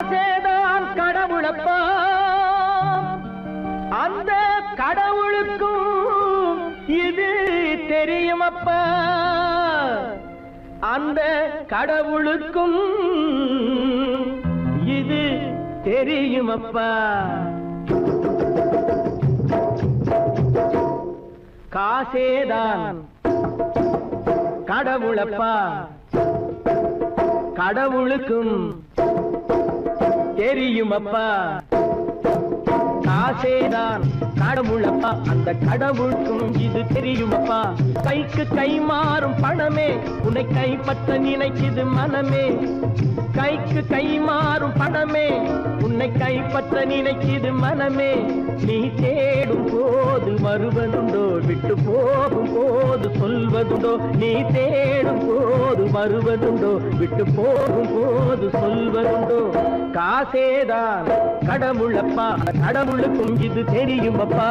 சேதான் கடவுளப்பா, அந்த கடவுளுக்கும் இது தெரியுமப்பா, அந்த கடவுளுக்கும் இது தெரியுமப்பா. காசேதான் கடவுளப்பா, கடவுளுக்கும் தெரியுமப்பா. காசேதான் கடவுளப்பா, அந்த கடவுளுக்கும் இது தெரியுமப்பா. கைக்கு கை மாறும் பணமே உன்னை கைப்பற்ற நினைக்குது மனமே. கைக்கு கை மாறும் பணமே உன்னை கைப்பற்ற நினைக்குது மனமே. நீ தேடும் போது வருவதுண்டோ, விட்டு போகும் போது சொல்வதுண்டோ. நீ தேடும் போது வருவதுண்டோ, விட்டு போகும் போது சொல்வதுண்டோ. காசேதான் கடவுளப்பா, கடவுளுக்கும் இது தெரியுமப்பா.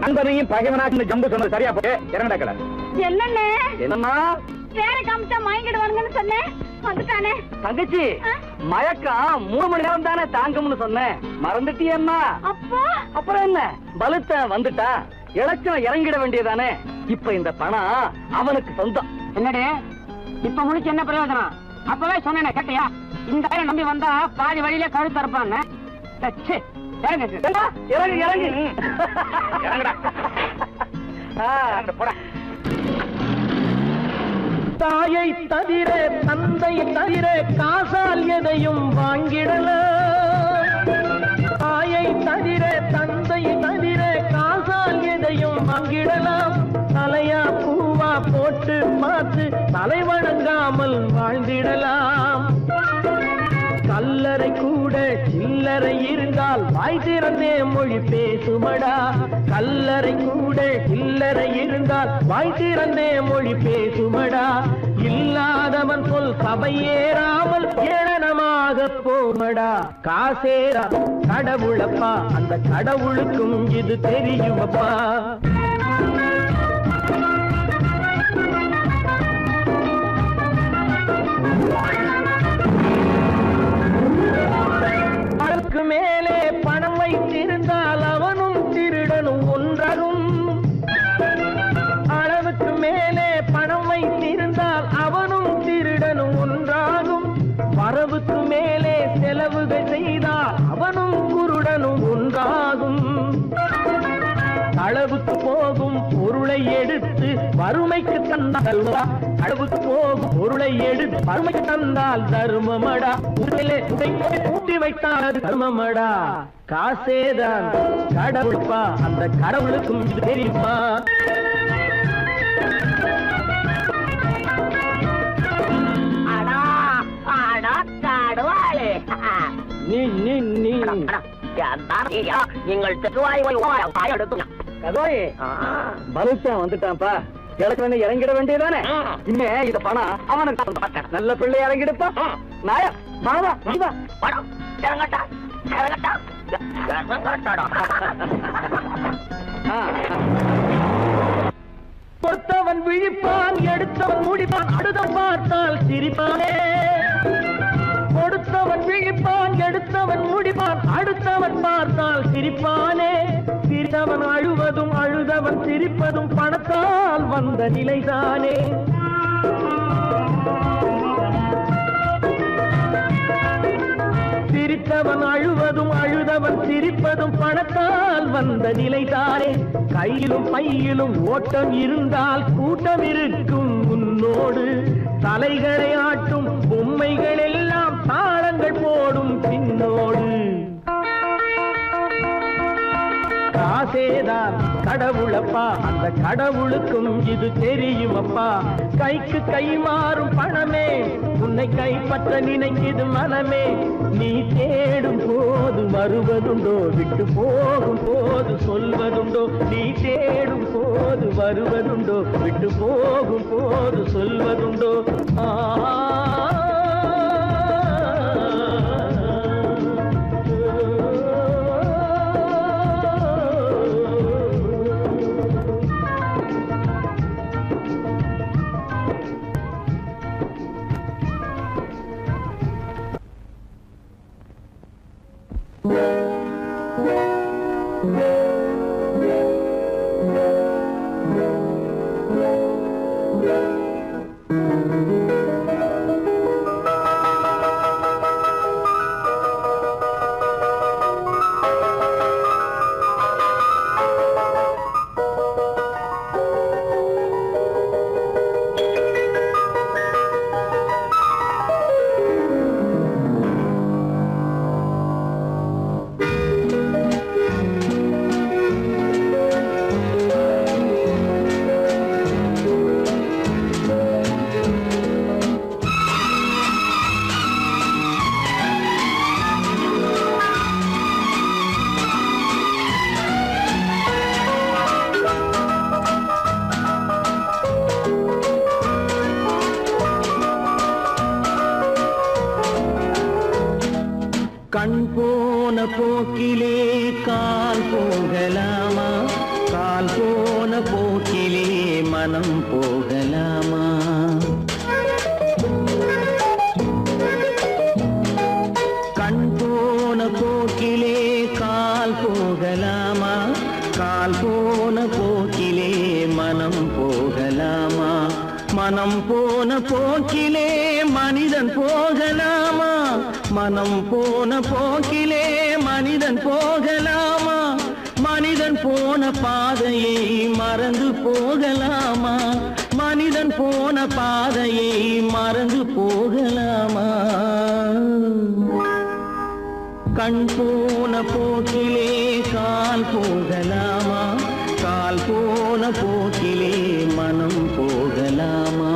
நண்பனையும் பகைவனாக்கு ஜம்பு சொன்னது சரியா போய் இறங்கடக்கல. என்னண்ணே என்னன்னா வேற காமிச்சா மயங்கிடுவானுங்கன்னு சொன்னேன், வந்துட்டானே. தங்கச்சி மயக்கம் 3 மணி நேரம் தானே தாங்கும்னு சொன்னேன், மறந்துட்டியம்மா? அப்பா அப்புறம் என்ன, பலுத்த வந்துட்டா இலச்சம் இறங்கிட வேண்டியதானே. இப்ப இந்த பணம் அவனுக்கு சொந்தம். என்னடே இப்ப முடிச்சு என்ன பிரயோஜனம்? அப்பவே சொன்னேன் கேட்டியா? இந்த பேரை நம்பி வந்தா பாதி வழியில கழுத்து இருப்பான்னு. தாயை தவிர தந்தை தவிர காசால் எதையும் வாங்கிடலாம். தாயை தவிர தந்தை தவிர காசால் எதையும் வாங்கிடலாம். தலையா பூவா போட்டு பார்த்து தலை வணங்காமல் வாழ்ந்திடலாம். கல்லறை கூட சில்லறை இருந்தால் வாய் திறந்தே மொழி பேசுமடா. கல்லறை கூட சில்லறை இருந்தால் வாய் திறந்தே மொழி பேசுமடா. இல்லாதவன் சொல் சபையேறாமல் ஏளனமாக போமடா. காசேரா கடவுளப்பா, அந்த கடவுளுக்கும் இது தெரியுமப்பா. அளவுக்கு மேலே பணம் வைத்திருந்தால் அவனும் திருடனும் ஒன்றாகும். அளவுக்கு மேலே பணம் வைத்திருந்தால் அவனும் திருடனும் ஒன்றாகும். வரவுக்கு மேலே செலவுகள் செய்தால் அவனும் குருடனும் ஒன்றாகும். அளவுக்கு போகும் பொருளை எடுத்து வறுமைக்கு தந்தால் அளவுக்கு போகும் பொருளை எடுத்து வறுமைக்கு தந்தால் தர்மமடா. ஊட்டி வைத்தால் அது தர்மமடா. காசேதான் கடவுள்ப்பா, அந்த கடவுளுக்கும் தெரியுமா? நீங்கள் வந்துட்டான்ப்பா, கிழக்கு இறங்கிட வேண்டியதானே. இனிமே இத பணம் அவனுக்கு நல்ல பிள்ளை இறங்கிடுப்பா. நாயா கொடுத்தவன் விழிப்பான், எடுத்தவன் முடிப்பான், அடுத்த பார்த்தால் சிரிப்பானே. கொடுத்தவன் விழிப்பான், எடுத்தவன் முடிப்பான், அடுத்தவன் பார்த்தால் சிரிப்பானே. சிரித்தவன் அழுவதும் அழுதவன் சிரிப்பதும் பணத்தால் வந்த நிலைதானே. சிரித்தவன் அழுவதும் அழுதவன் சிரிப்பதும் பணத்தால் வந்த நிலைதானே. கையிலும் பையிலும் ஓட்டம் இருந்தால் கூட்டம் இருக்கும் உன்னோடு. தலைகளை ஆட்டும் பொம்மைகள் எல்லாம் தாளங்கள் போடும் பின்னோடு. காசேதான் கடவுளப்பா, அந்த கடவுளுக்கும் இது தெரியுமப்பா. கைக்கு கை மாறும் பணமே உன்னை கைப்பற்ற நினைக்குது மனமே. நீ தேடும் போது வருவதுண்டோ, விட்டு போகும் போது சொல்வதுண்டோ. நீ தேடும் போது வருவதுண்டோ, விட்டு போகும் போது சொல்வதுண்டோ. கண் போன போக்கிலே கால் போகலாமா, கால் போன போக்கிலே மனம் போகலாமா? கண் போன போக்கிலே கால் போகலாமா, கால் போன போக்கிலே மனம் போகலாமா? மனம் போன போக்கிலே மனிதன் போகலாமா, மனம் போன போக்கிலே மனிதன் போகலாமா? மனிதன் போன பாதையை மறந்து போகலாமா, மனிதன் போன பாதையை மறந்து போகலாமா? கண் போன போக்கிலே கால் போகலாமா, கால் போன போக்கிலே மனம் போகலாமா?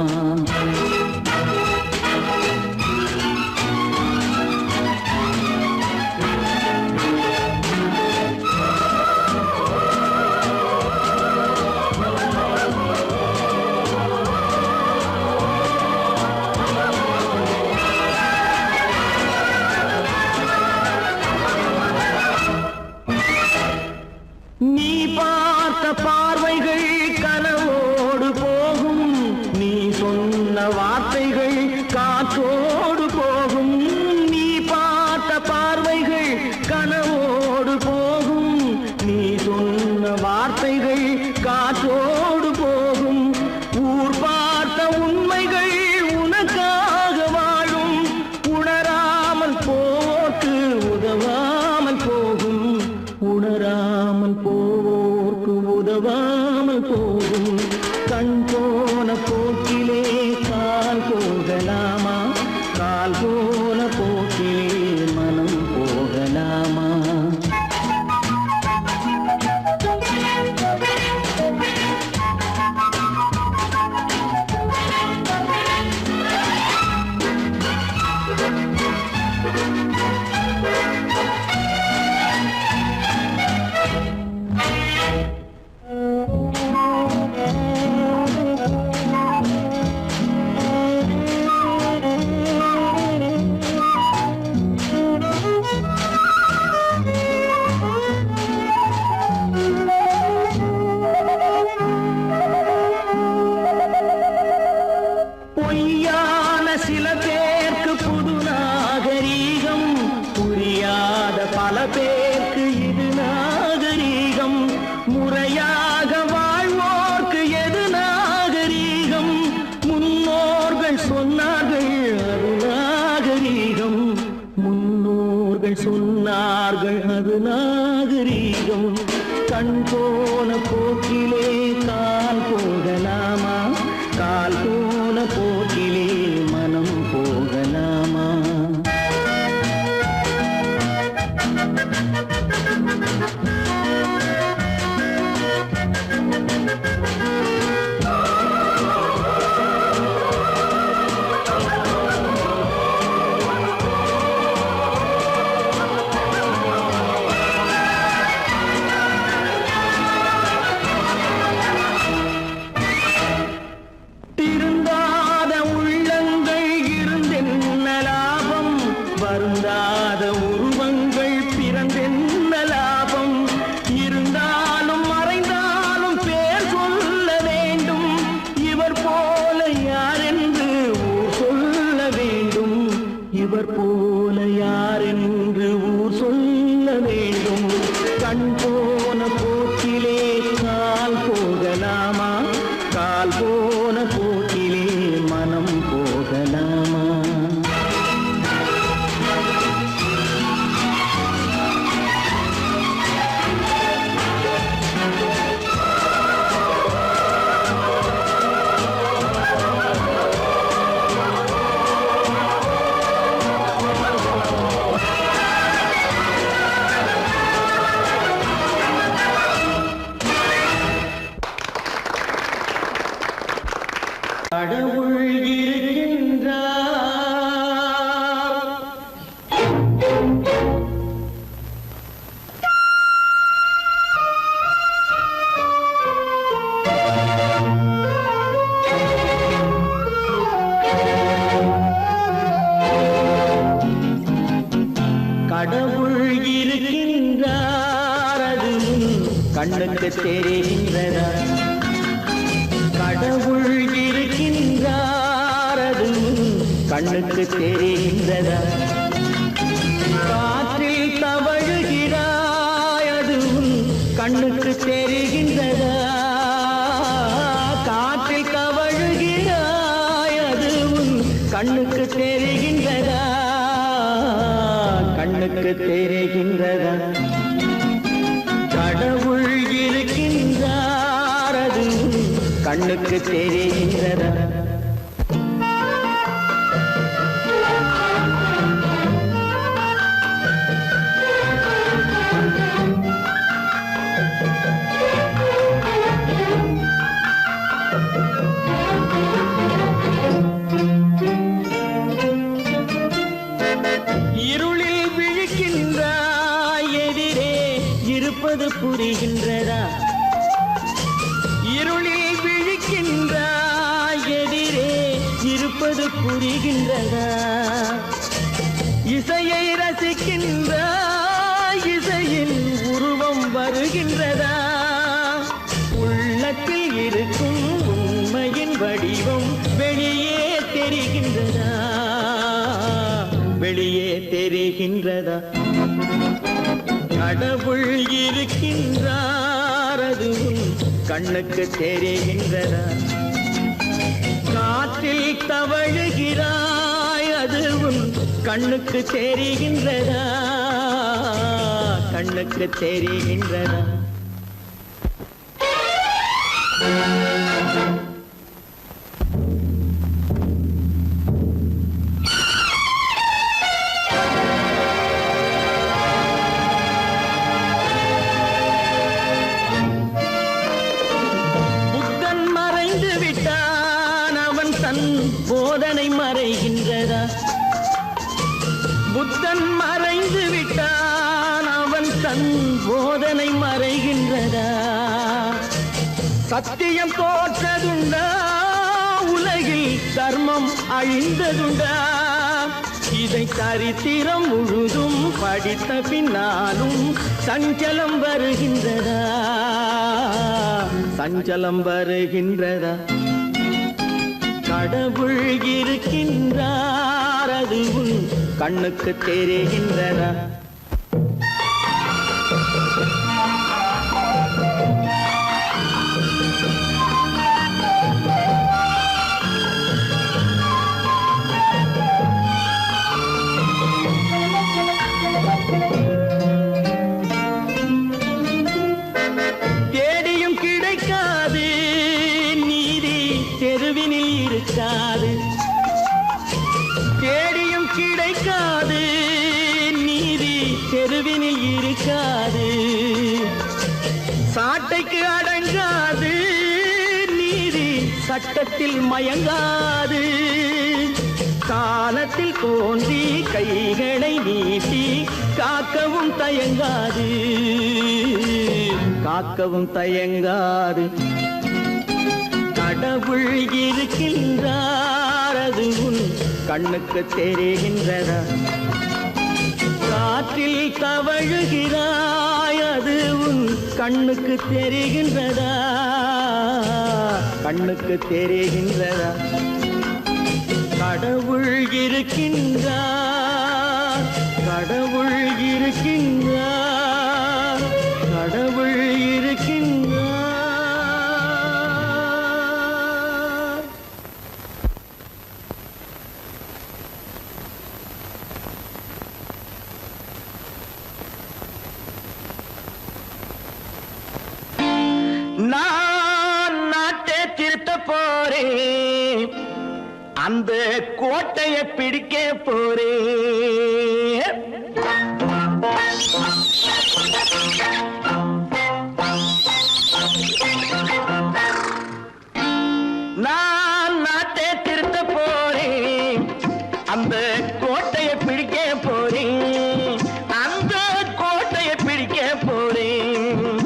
நீ பார்த்த பார்வைகள் கனவோடு போகும், நீ சொன்ன வார்த்தைகள் காற்றோடு போகும். நீ பார்த்த பார்வைகள் கனவோடு போகும், நீ சொன்ன வார்த்தைகள் காற்றோடு போகும். ஊர் பார்த்த உண்மைகள் உனக்காக வாழும், உணராமல் போக்கு உதவாமல் போகும், உணராமல் போவோர்க்கு உதவாமல் போகும். கண் போன போக்கிலே கால் போகலாமா, கால் போன போக்கிலே மனம் போகலாமா? பொய்யான சில பேருக்கு புது நாகரீகம், புரியாத பல பேருக்கு இது நாகரீகம். முறையாக வாழ்வோர்க்கு எது நாகரீகம்? முன்னோர்கள் சொன்னார்கள் அது நாகரீகம், முன்னோர்கள் சொன்னார்கள் அது நாகரீகம். கண் போன போக்கிலே கால் போகலாமா, கால் போன போக்கிலே மனம் போகலாமா? கண்ணுக்கு தெரிகின்றதா? கடவுள் இருக்கின்றார் அதுவும் கண்ணுக்கு தெரிகின்றதா? காற்றில் தவழுகிறாய் அதுவும் கண்ணுக்கு தெரிகின்றதா? காற்றில் தவழுகிறாய் அதுவும் கண்ணுக்கு தெரிகின்றதா? கண்ணுக்கு தெரிகின்றதா? கடவுள் இருக்கின்றார் அதுவும் கண்ணுக்கு தெரிகின்றதா? இருளில் விழிக்கின்றாய் எதிரே இருப்பது புரிகின்றதா? இருளில் விழிக்கின்றாய் எதிரே இருப்பது புரிகின்றதா? இசையை ரசிக்கின்றாய் இசையின் உருவம் வருகின்றதா? உள்ளத்தில் இருக்கும் உண்மையின் வடிவம் வெளியே தெரிகின்றதா? வெளியே தெரிகின்றதா? கடவுள் இருக்கின்றார் அதுவும் கண்ணுக்கு தெரிகின்றதா? காற்றில் தவழுகிறாய் அதுவும் கண்ணுக்கு தெரிகின்றதா? கண்ணுக்கு தெரிகின்றதா? போதனை மறைகின்றதா? புத்தன் மறைந்து விட்டான் அவன் தன் போதனை மறைகின்றதா? சத்தியம் தோற்றதுண்டா? உலகில் தர்மம் அழிந்ததுண்டா? இதை சரித்திரம் முழுதும் படித்த பின்னாலும் சஞ்சலம் வருகின்றதா? சஞ்சலம் வருகின்றதா? கடவுள் இருக்கின்றார் அதுவும் கண்ணுக்கு தெரிகின்றதா? தேடியும் கிடைக்காது நீதி தெருவினில் இருக்காது. தேடியும் கிடைக்காது நீதி தெருவினில் இருக்காது. சாட்டைக்கு அடங்காது நீதி சட்டத்தில் மயங்காது. காலத்தில் தோன்றி கைகளை நீட்டி காக்கவும் தயங்காது. காக்கவும் தயங்காது. கடவுள் இருக்கின்றார் அதுவும் கண்ணுக்கு தெரிகின்றதா? காற்றில் தவழுகிறாய் அதுவும் கண்ணுக்கு தெரிகின்றதா? கண்ணுக்கு தெரிகின்றதா? கடவுள் இருக்கின்றார். கடவுள் இருக்கின்றார். கடவுள் இருக்கின்றார். நான் நாட்டை திருத்த போறேன். அந்த கோட்டையை பிடிக்க போறேன். நான் நாட்டை திருத்த போறேன். அந்த கோட்டையை பிடிக்க போறேன். அந்த கோட்டையை பிடிக்க போறேன்.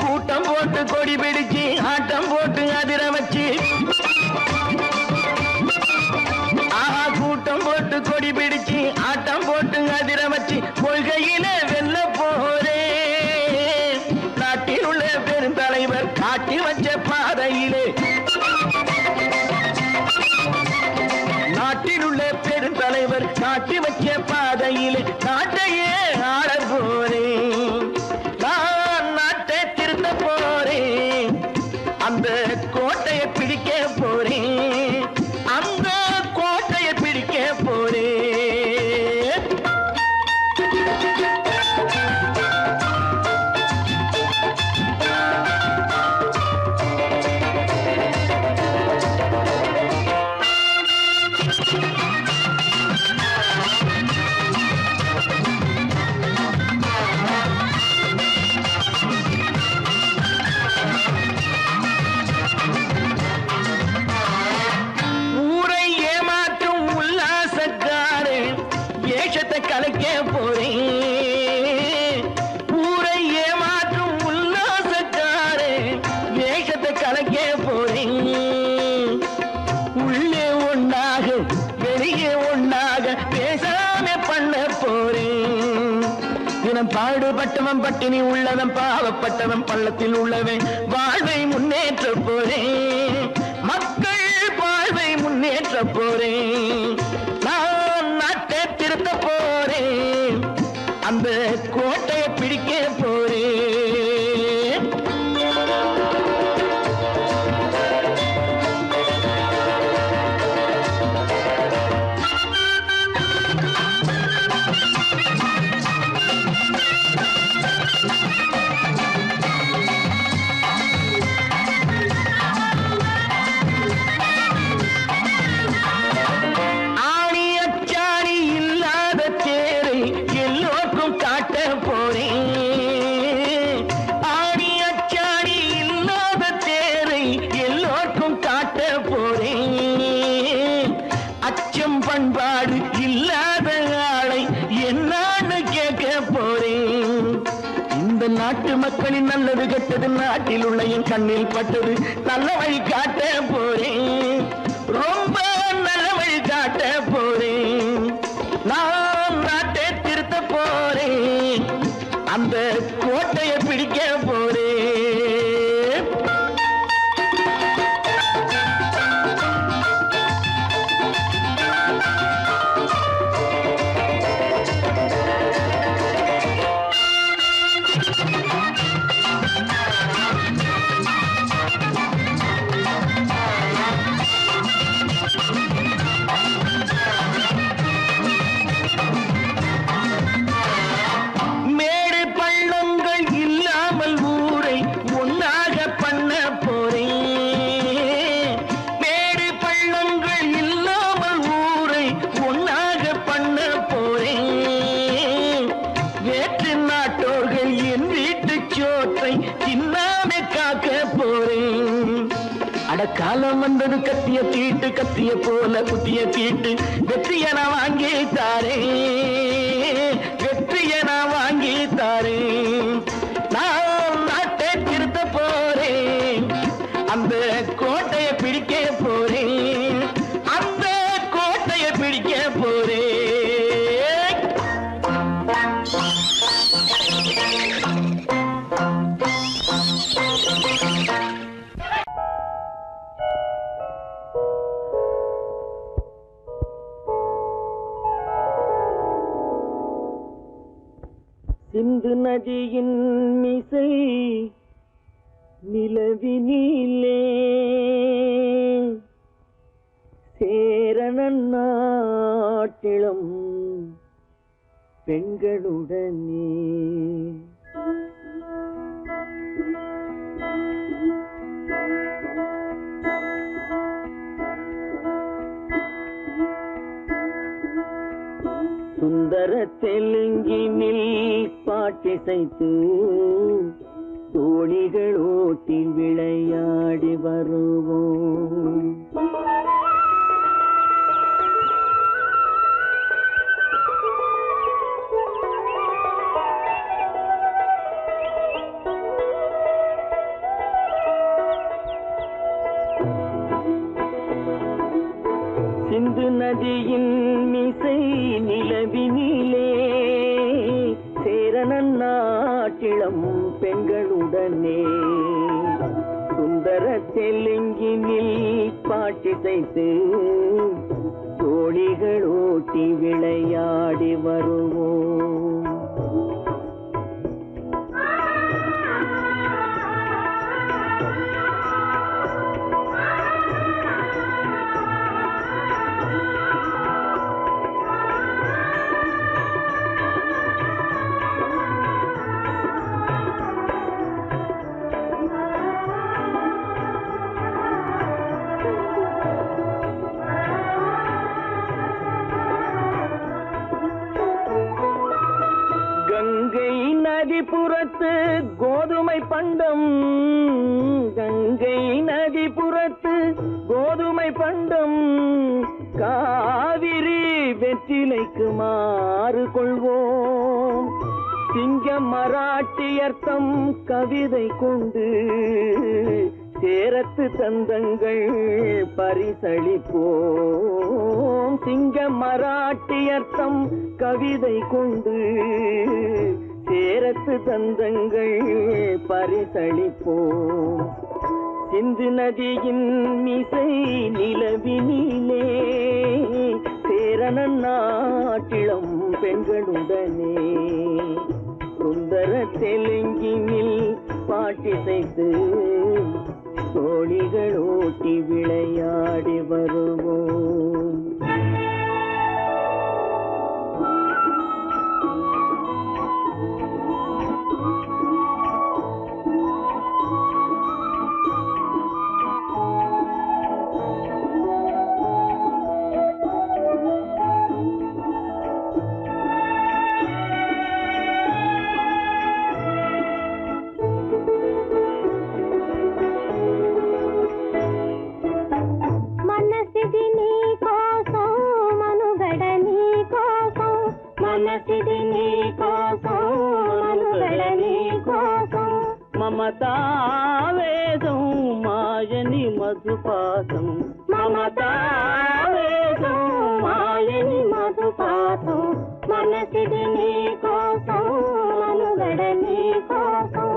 கூட்டம் போட்டு கொடி பிடிச்சு ஆட்டம் போட்டு அதிர வச்சு கூட்டம் போட்டு கொடி பிடிச்சு ஆட்டம் போட்டு அதிர வச்சு கொள்கையில வெல்ல போறேன். நாட்டில் உள்ள பெருந்தலைவர் காட்டி வச்ச பாதையிலே நாட்டையே ஆள போறேன். நான் நாட்டை திருத்த போறேன், அந்த கோட்டையை பிடிக்க போறேன், அந்த கோட்டையை பிடிக்க போறேன். கலைக்க போறேன், ஊரை ஏமாற்றும் உல்லாசக்காரே வேஷத்தை கலைக்க போறேன். உள்ளே ஒண்ணாக வெளியே ஒண்ணாக பேசாம பண்ண போறேன். தினம் பாடுபட்டவன் பட்டினி உள்ளவன் பாவப்பட்டவன் பள்ளத்தில் உள்ளவன் வாழ்வை முன்னேற்ற போறேன், மக்கள் வாழ்வை முன்னேற்ற போறேன். நான் நாட்டை திருத்த போறேன், அந்த கோட்டையை பிடிக்க போறேன். பண்பாடு இல்லாத ஆளை என்னான்னு கேட்க போறேன். இந்த நாட்டு மக்களின் நல்லது கெட்டது நாட்டில் உள்ள என் கண்ணில் பட்டது நல்ல வழி காட்ட போறேன், ரொம்ப நல்ல வழி காட்ட போறேன். நான் நாட்டை திருத்த போறேன், அந்த கோட்டையை பிடிக்க போறேன். காலம் வந்தது கத்திய தீட்டு, கத்திய போல குத்திய தீட்டு, வெற்றிய நான் வாங்கி தாரே, வெற்றிய நான் வாங்கி தாரே. நான் நாட்டை திருத்த போறேன், அந்த கோட்டையை பிடிக்க போறேன், அந்த கோட்டையை பிடிக்க போறேன். சிந்து நதியின் மிசை நிலவினிலே சேரணன் நாட்டிளம் பெண்களுடனே சுந்தர தெலுங்கினில் பாட்டிசைத்து தோணிகள் ஓட்டி விளையாடி வருவோம். சிந்து நதியின் மிசை நிலவினிலே சேரணன் நாட்டிளம் பெண்களுடனே சுந்தர தெலுங்கினில் பாட்டிசைத்து தோழிகள் ஓட்டி விளையாடி வருவோம். நதிபுறத்து கோதுமை பண்டம், கங்கை நதிபுறத்து கோதுமை பண்டம், காவிரி வெற்றிலைக்கு மாறு கொள்வோம். சிங்கம் மராட்டியர்த்தம் கவிதை கொண்டு சேரத்து தந்தங்கள் பரிசளிப்போம். சிங்கம் மராட்டியர்த்தம் கவிதை கொண்டு சேரத்து தந்தங்கள் பரிசளிப்போம். சிந்து நதியின் மிசை நிலவினிலே சேரணன் நாட்டிளம் பெண்களுடனே சுந்தர தெலுங்கினில் பாட்டிசைத்து தோழிகள் ஓட்டி விளையாடி வருவோம். మమతావేదం మాయని మధుపాతం, మమతావేదం మాయని మధుపాతం, మనసిది నీ కోసం మనుగడ నీ కోసం.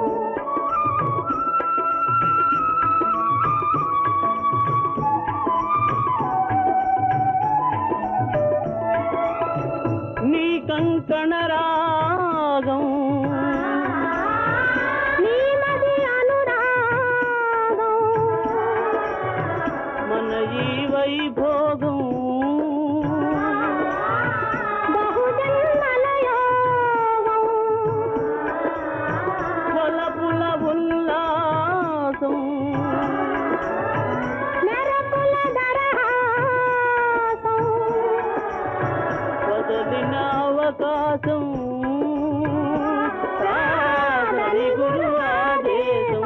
నీ కంకణ రాగం వైభోగం బహుజన్మలయోగం కొలపుల ఉల్లాసం మెరపుల దరహాసం వదలిన అవకాశం సాదరి గురు ఆదేశం.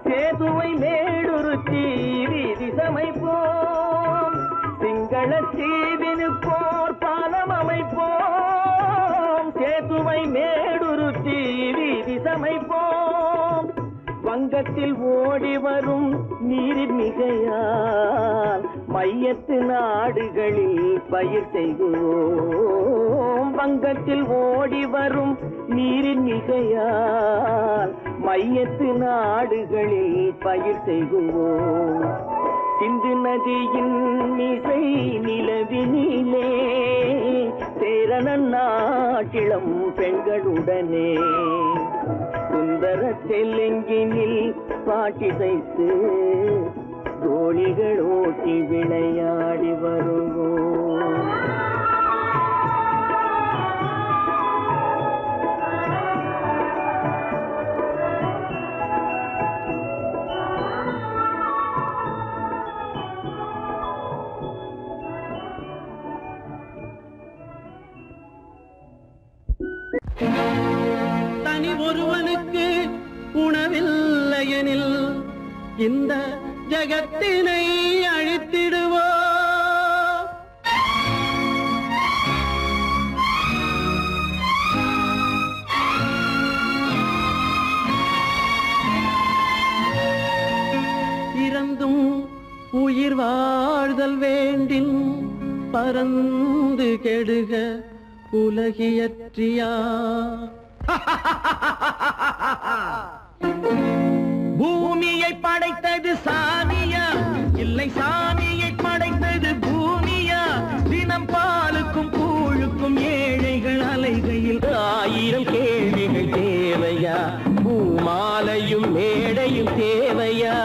சேதுவை மேடுருத்தி வீதி சமைப்போம். சிங்களத்தீவினுக்கோர் பாலம் அமைப்போம். சேதுவை மேடுருத்தி வீதி சமைப்போம். வங்கத்தில் ஓடி வரும் நீரின் மிகையால் மையத்து நாடுகளில் பயிர் செய்கிறோம். வங்கத்தில் ஓடி வரும் நீரின் மிகையால் மையத்து நாடுகளில் பயிர் செய்கிறோம். சிந்து நதியின் மிசை நிலவினிலே சேரணன் நாட்டிளம் பெண்களுடனே சுந்தர தெலுங்கினில் பாட்டிசைத்து தோழிகள் ஓட்டி விளையாடி வருவோம். இந்த ஜகத்தினை அழித்திடுவோ. இறந்தும் உயிர் வாழ்தல் வேண்டின் பறந்து கெடுக உலகியற்றியா. பூமியை படைத்தது சாமியா, இல்லை சாமியை படைத்தது பூமியா? தினம் பாலுக்கும் கூழுக்கும் ஏழைகள் அலைகையில் 1000 கேள்விகள் தேவையா? பூமாலையும் மேடையும் தேவையா?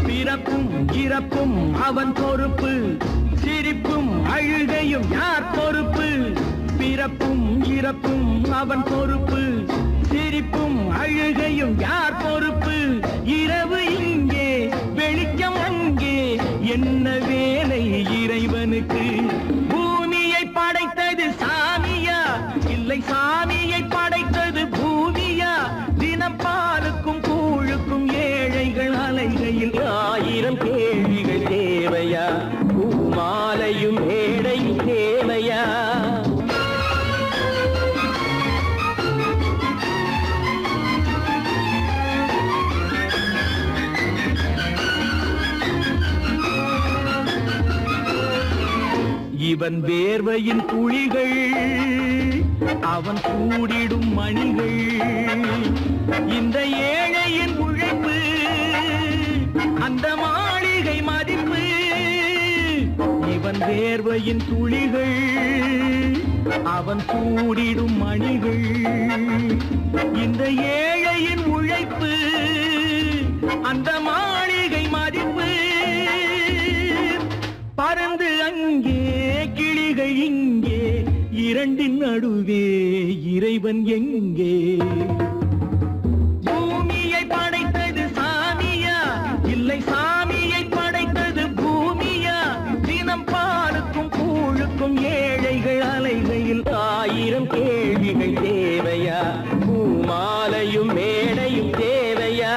பிறப்பும் இறப்பும் அவன் பொறுப்பு, சிரிப்பும் அழுகையும் யார் பொறுப்பு? பிறப்பும் இறப்பும் அவன் பொறுப்பு, சிரிப்பும் அழுகையும் யார் பொறுப்பு? இரவு இங்கே வெளிச்சம் அங்கே, என்ன வேலை இறைவனுக்கு? பூமியை படைத்தது சாமியா, இல்லை சாமியை படைத்தது பூமியா? தினம் பாலுக்கும் கூழுக்கும் ஏழைகள் அலைகையில் 1000 கேள்விகள் தேவையா? பூமாலையும் மேடையும் தேவையா? இவன் வேர்வையின் துளிகள், அவன் கூடிடும் மணிகள், இந்த ஏழையின் உழைப்பு, அந்த மாளிகை மதிப்பு. இவன் வேர்வையின் துளிகள், அவன் கூடிடும் மணிகள், இந்த ஏழையின் உழைப்பு, அந்த மாளிகை மதிப்பு. பறந்து அங்கே கிளிகள் இங்கே, இரண்டின் நடுவே இறைவன் எங்கே? பூமியை படைத்தது சாமியா, இல்லை சாமியை படைத்தது பூமியா? தினம் பாலுக்கும் கூழுக்கும் ஏழைகள் அலைகையில் 1000 கேள்விகள் தேவையா? பூமாலையும் மேடையும் தேவையா?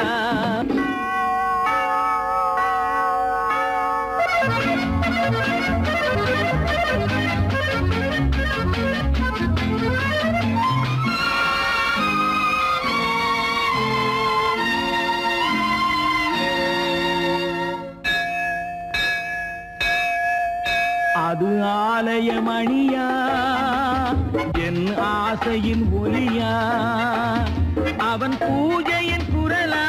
அது ஆலய மணியா, என் ஆசையின் ஒலியா? அவன் பூஜையின் குரலா,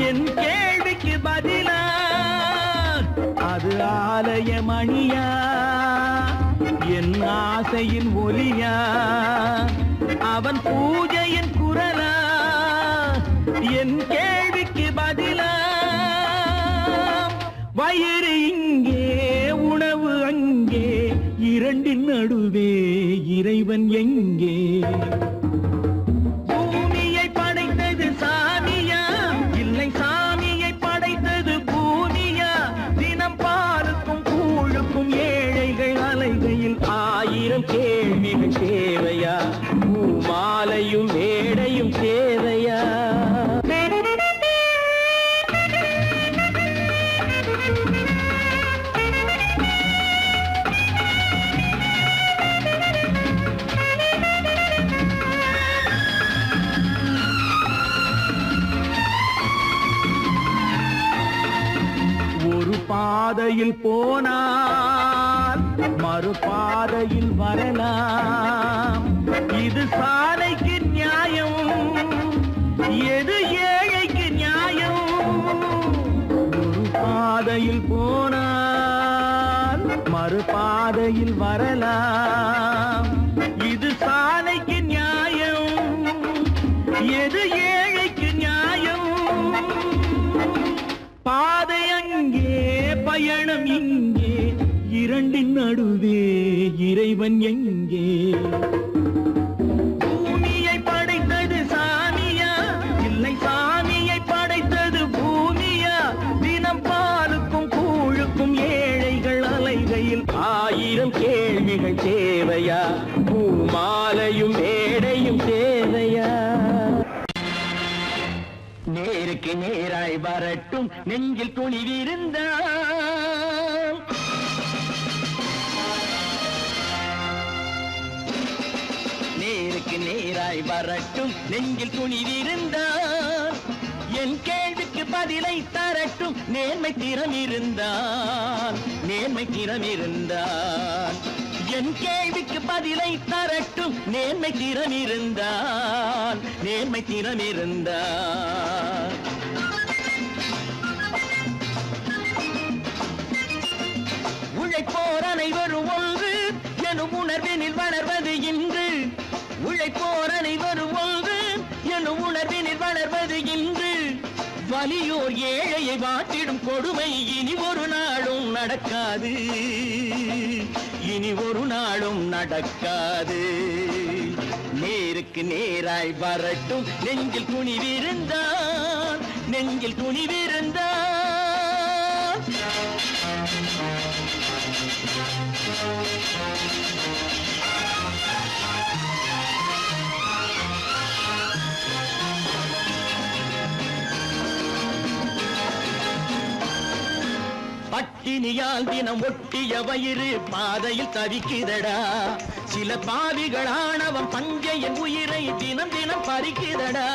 என் கேள்விக்கு பதிலா? அது ஆலய மணியா, என் ஆசையின் ஒலியா? அவன் பூஜையின் குரலா, என் கேள்விக்கு பதிலா? வயிறு இங்கே உணவு அங்கே, இரண்டின் நடுவே இறைவன் எங்கே? பூமியை படைத்தது சாமியா, இல்லை சாமியை படைத்தது பூமியா? தினம் பாலுக்கும் கூழுக்கும் ஏழைகள் அலைகையில் 1000 கேள்விகள் தேவையா? பூமாலையும் மேடையும் தேவையா? பாதையில் போனால் மறுபாதையில் வரலாம். இது சாலைக்கு நியாயம், எது ஏழைக்கு நியாயம்? ஒரு பாதையில் போனால் மறுபாதையில் வரலாம். இது சாலைக்கு நியாயம், எது ஏழைக்கு நியாயம்? பாதை அங்கே பயணம் இங்கே, இரண்டின் நடுவே இறைவன் எங்கே? பூமியை படைத்தது சாமியா, இல்லை சாமியை படைத்தது பூமியா? தினம் பாலுக்கும் கூழுக்கும் ஏழைகள் அலைகையில் 1000 கேள்விகள் தேவையா? பூமாலையும் மேடையும் தேவையா? நேருக்கு நேராய் வரட்டும் நெஞ்சில் துணிவிருந்தான். நேருக்கு நேராய் வரட்டும் நெஞ்சில் துணிவிருந்தான். என் கேள்விக்கு பதிலை தரட்டும் நேர்மை திறம் இருந்தான். நேர்மை திறம் இருந்தான். என் கேள்விக்கு பதிலை தரட்டும் நேர்மை திறம் இருந்தான். நேர்மை திறம் இருந்தான். உழைப்போர் அனைவரும் ஒன்று எனும் உணர்வினில் வளர்வது இன்று. உழைப்போர் அனைவரும் ஒன்று எனும் உணர்வினில் வளர்வது இன்று. வலியோர் ஏழையை வாட்டிடும் கொடுமை இனி ஒரு நாளும் நடக்காது. இனி ஒரு நாளும் நடக்காது. நேருக்கு நேராய் வரட்டும் நெஞ்சில் துணிவிருந்தான். நெஞ்சில் துணிவிருந்தான். பட்டினியால் தினம் ஒட்டிய வயிறு பாதையில் தவிக்குதடா. சில பாவிகளானவன் பஞ்சையின் உயிரை தினம் தினம் பறிக்குதடா.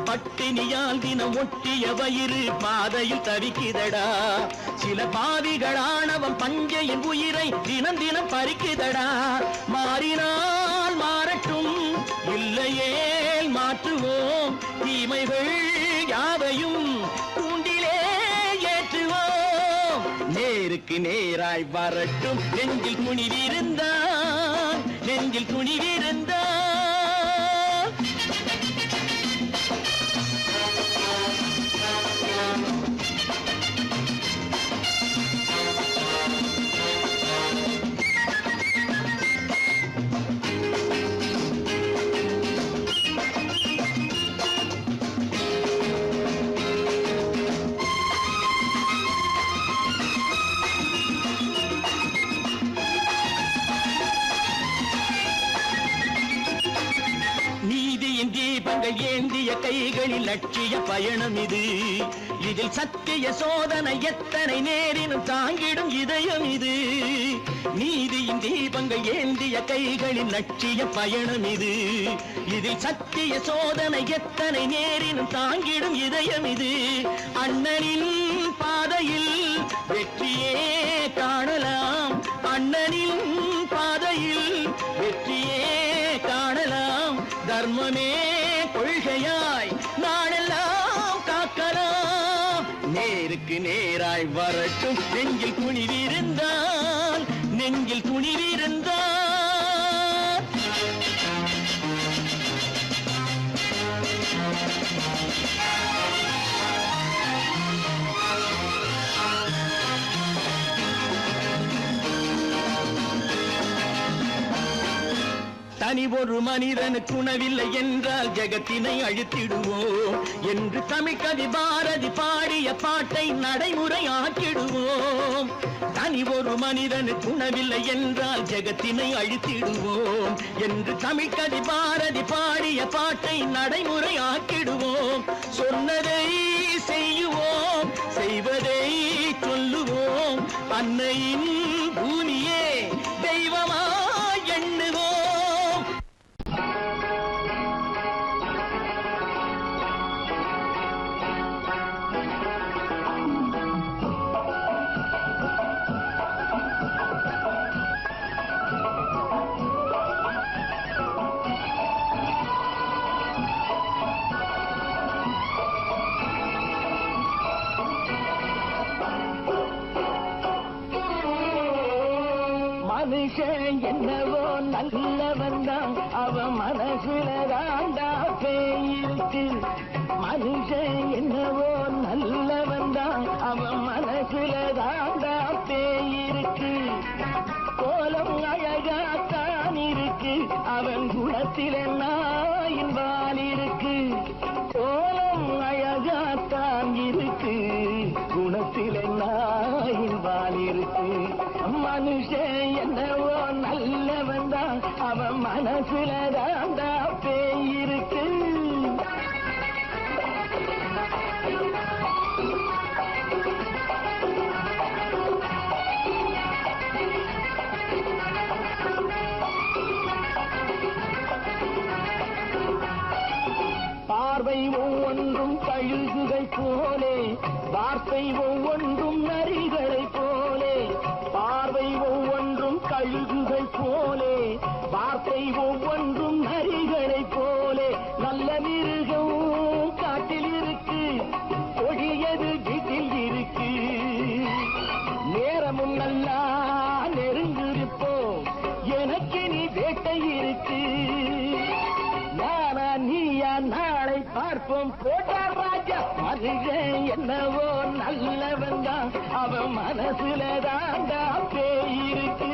பட்டினியால் தினம் ஒட்டிய வயிறு பாதையில் தவிக்குதடா. சில பாவிகளானவன் பஞ்சையின் உயிரை தினம் தினம் பறிக்குதடா. மாறினால் மாறட்டும் இல்லையே மாற்றுவோம். தீமைகள் யாவையும் கூண்டிலே ஏற்றுவோம். நேருக்கு நேராய் வரட்டும் நெஞ்சில் துணிவிருந்தான். நெஞ்சில் துணிவிருந்தான். தீபங்கள் ஏந்திய கைகளில் லட்சிய பயணம் இது. இதில் சத்திய சோதனை எத்தனை நேரினும் தாங்கிடும் இதயம் இது. நீதியின் தீபங்கள் ஏந்திய கைகளில் லட்சிய பயணம் இது. இதில் சத்திய சோதனை எத்தனை நேரினும் தாங்கிடும் இதயம் இது. அண்ணனின் பாதையில் வெற்றியே காணலாம். அண்ணனின் பாதையில் வெற்றியே காணலாம். தர்மமே கொள்கையாய் நாளெல்லாம் காக்கலாம். நேருக்கு நேராய் வரட்டும் நெஞ்சில் துணிவிருந்தான். நெஞ்சில் துணிவிருந்தான். தனி ஒரு மனிதனுக்கு உணவில்லை என்றால் ஜெகத்தினை அழித்திடுவோம் என்று தமிழ்கவி பாரதி பாடிய பாட்டை நடைமுறையாக்கிடுவோம். தனி ஒரு மனிதனுக்கு உணவில்லை என்றால் ஜெகத்தினை அழித்திடுவோம் என்று தமிழ்கவி பாரதி பாடிய பாட்டை நடைமுறையாக்கிடுவோம். சொன்னதை செய்யுவோம், செய்வதை சொல்லுவோம். அன்னையின் பூமியே தெய்வமா எண்ணுவோம். மனுஷன் என்னவோ நல்லவன் தான், அவன் மனசுல தாண்டா பேயிருக்கு. மனுஷன் என்னவோ நல்லவன் தான், அவன் மனசுல தாண்டா பேயிருக்கு. கோலம் அழகாத்தான் இருக்கு, அவன் குணத்தில நாயின் வால் இருக்கு. கோலம் அழகாத்தான் இருக்கு, குணத்தில நாயின் வால் இருக்கு. மனுஷன் என்னவோ நல்லவன் தான், அவன் மனசுல தாண்டா பேயிருக்கு. போலே வார்த்தை ஒவ்வொன்றும் நரிகளை போலே பார்வை ஒவ்வொன்றும் கழுகுகள் போலே வார்த்தை ஒவ்வொன்றும் நரிகளை போலே நல்ல மிருகம் காட்டில் இருக்கு கொடியது வீட்டில் இருக்கு நேரமும் நல்லா நெருங்கிருப்போம் எனக்கு நீ வேட்டை இருக்கு நானா நீயா நாளை பார்ப்போம் போட்டார் ராஜா மனுஷன் என்னவோ நல்லவன் தான் அவன் மனசுல தாண்டா பேய் இருக்கு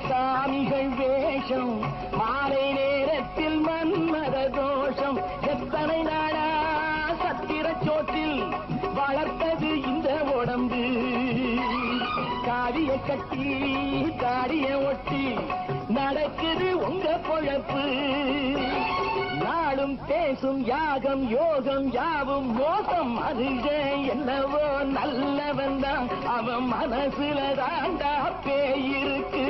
சாமிகள் வேஷம் மாலை நேரத்தில் மன்மத தோஷம் எத்தனை நாளா சத்திர சோற்றில் வளர்த்தது இந்த உடம்பு காவிய கட்டி தாடிய ஒட்டி நடக்குது உங்க பொழப்பு நாளும் பேசும் யாகம் யோகம் யாவும் மோசம் மனுஷன் என்னவோ நல்லவன் தான் அவன் மனசுல தாண்டா பேய் இருக்கு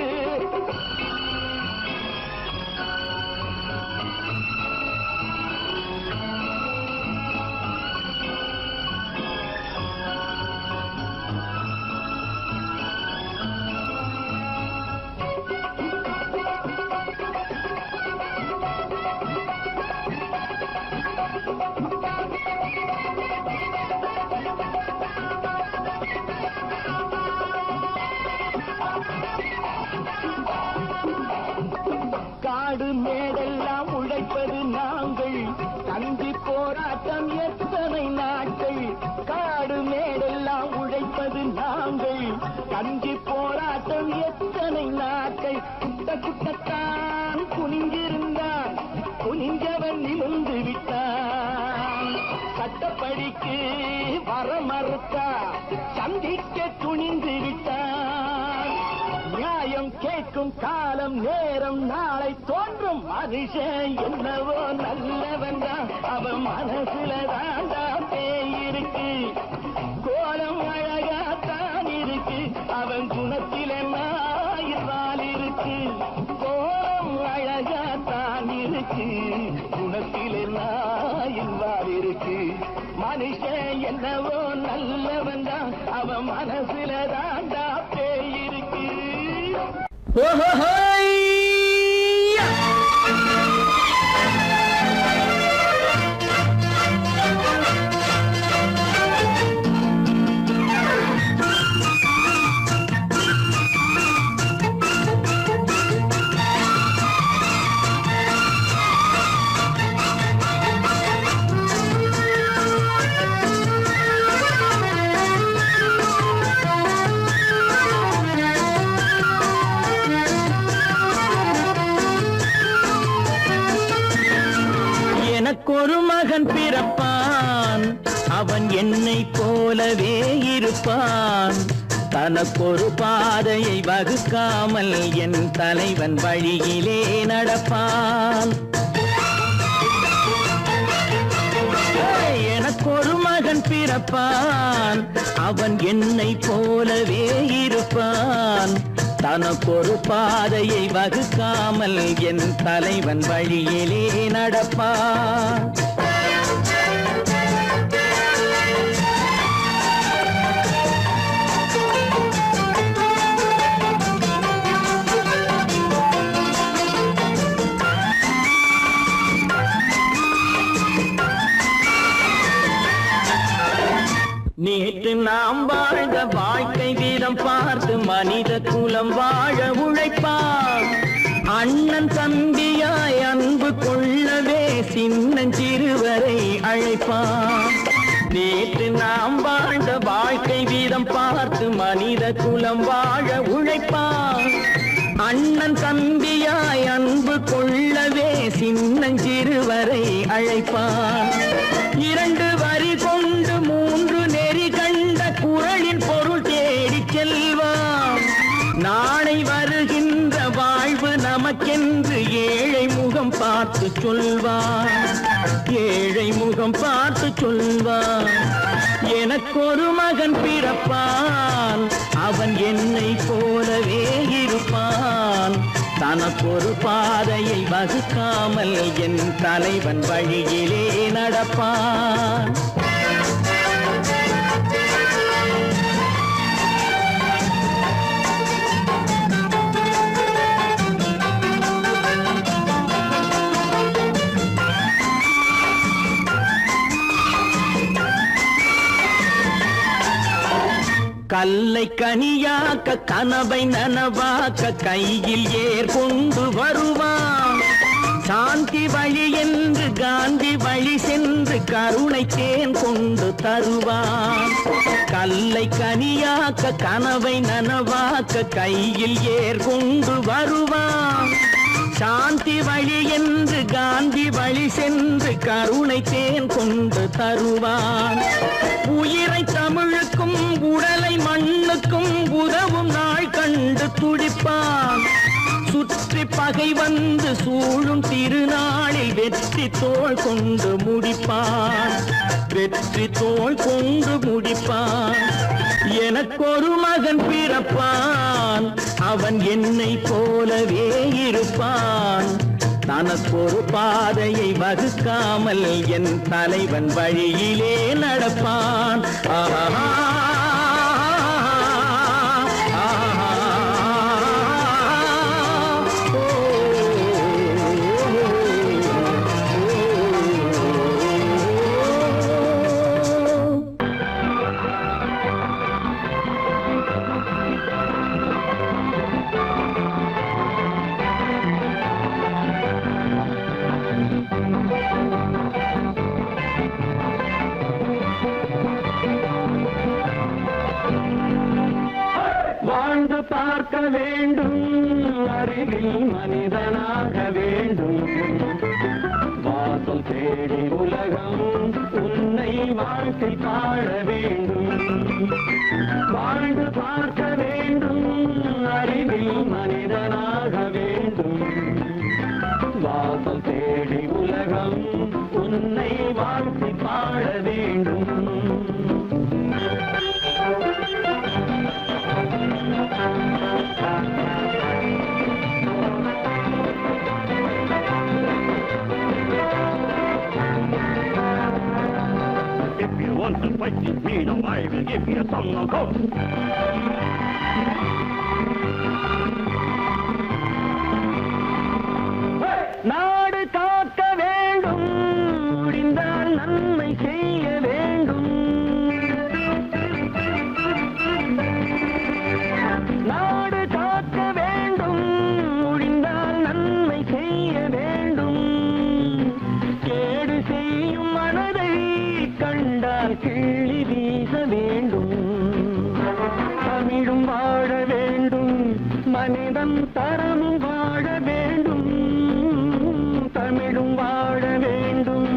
காடு மேடெல்லாம் உழைப்பது நாங்கள் தந்தி போராட்டம் எத்தனை நாட்கள் காடு மேடெல்லாம் உழைப்பது நாங்கள் தந்தி போராட்டம் எத்தனை நாட்கள் குட்ட குட்டத்தான் குனிஞ்சிருந்தான் குனிஞ்சவன் நிமிர்ந்து விட்டான் சட்டப்படிக்கு வர மறுத்தா சந்திக்க துணிந்து விட்டான் நியாயம் கேட்கும் காலம் நேரம் நாளை தோன்றும் மனுஷன் என்னவோ நல்லவன் தான் அவன் மனசுல தாண்டா பேய் இருக்கு கோலம் அழகாத்தான் இருக்கு அவன் குணத்தில நாயினால் இருக்கு கோலம் அழகாத்தான் இருக்கு குணத்தில நாயினால் இருக்கு மனுஷன் என்னவோ நல்லவன் தான் அவன் மனசுல தாண்டா பேய் இருக்கு எனக்கொரு மகன் பிறப்பான் அவன் என்னை போலவே இருப்பான் தனக்கொரு பாதையை வகுக்காமல் என் தலைவன் வழியிலே நடப்பான் எனக்கொரு மகன் பிறப்பான் அவன் என்னை போலவே இருப்பான் தனக்கொரு பாதையை வகுக்காமல் என் தலைவன் வழியிலே நடப்பான் நேற்று நாம் வாழ்ந்த வாழ்க்கை வீதம் பார்த்து மனித குலம் வாழ உழைப்பான் அண்ணன் தம்பியாய் அன்பு கொள்ளவே சின்னஞ்சிறுவரை அழைப்பான் நேற்று நாம் வாழ்ந்த வாழ்க்கை வீதம் பார்த்து மனித குலம் வாழ உழைப்பான் அண்ணன் தம்பியாய் அன்பு கொள்ளவே சின்னஞ்சிறுவரை அழைப்பான். 2 வரி கொண்டு 3 நெறி கண்ட குறளின் பொருள் தேடி செல்வான். நாளை வருகின்ற வாழ்வு நமக்கென்று ஏழை முகம் பார்த்து சொல்வான். ஏழை முகம் பார்த்து சொல்வான். எனக்கொரு மகன் பிறப்பான், அவன் என்னை போலவே இருப்பான். தனக்கொரு பாதையை வகுக்காமல் என் தலைவன் வழியிலே நடப்பான். கல்லை கனியாக்க கனவை நனவாக்க கையில் ஏற்கொண்டு வருவான். சாந்தி வழி என்று காந்தி வழி சென்று கருணை தேன் கொண்டு தருவான். கல்லை கனியாக்க கனவை நனவாக்க கையில் ஏற்கொண்டு வருவான். சாந்தி வழி என்று காந்தி வழி சென்று கருணை தேன் கொண்டு தருவான். உயிரை தமிழுக்கும் உடலை மண்ணுக்கும் உதவும் நாள் கண்டு துடிப்பான். சுற்றி பகை வந்து சூழும் திருநாளில் வெற்றி தோள் கொண்டு முடிப்பான். வெற்றி தோள் கொண்டு முடிப்பான். எனக்கொரு மகன் பிறப்பான், அவன் என்னை போலவே இருப்பான். தனக்கொரு பாதையை வகுக்காமல் என் தலைவன் வழியிலே நடப்பான். ஆஹா பார்க்க வேண்டும், அறிவில் மனிதனாக வேண்டும். வாசம் தேடி உலகம் உன்னை வாழ்க்கை பாட வேண்டும். வாழ்ந்து பார்க்க வேண்டும், அறிவில் மனிதனாக வேண்டும். வாசம் தேடி உலகம் உன்னை வாழ்க்கை பாட வேண்டும். If you want to fight with me, now I will give you a song of hope. நாடு காக்க வேண்டும், முடிந்தால் நன்மை செய்ய வேண்டும். நாடு காக்க வேண்டும், முடிந்தால் நன்மை செய்ய வேண்டும். கேடு செய்யும் மனதை கண்டால் கிள்ளி வீச வேண்டும். தமிழும் வாழ வேண்டும், மனிதன் தரமும் வாழ வேண்டும். தமிழும் வாழ வேண்டும்,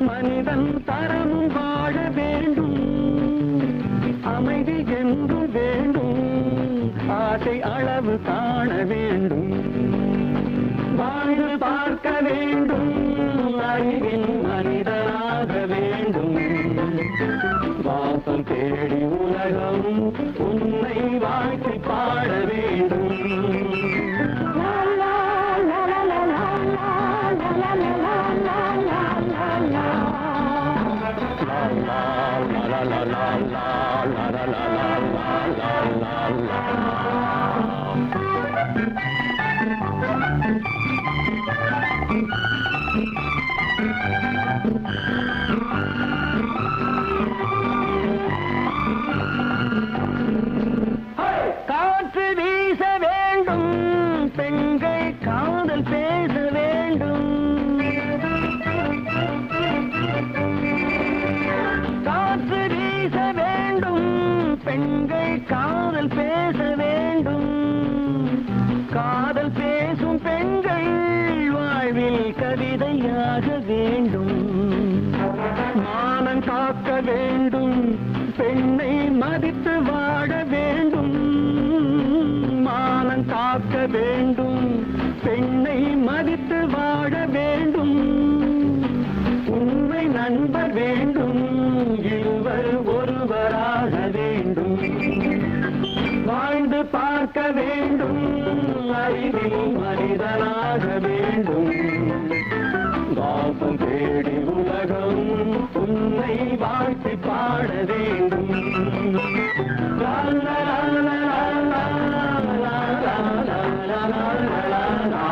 மனிதன் தரமும் வாழ வேண்டும். அமைதி என்று வேண்டும், ஆசை அளவு காண வேண்டும். வாழ்ந்து பார்க்க வேண்டும், அறிவின் மனிதனாக வேண்டும். வாசம் தேடி உலகம் உன்னை வாழ்க்கை பாட வேண்டும். காற்று வீச வேண்டும், பெண்கள் காதல் பேச வேண்டும். காற்று வீச வேண்டும், பெண்கள் காதல் பேச வேண்டும். வேண்டும், அறிவில் மனிதனாக வேண்டும். வாசம் தேடி உலகம் உன்னை வாழ்த்தி பாட வேண்டும். லா லா லா லா லா லா லா லா லா லா லா.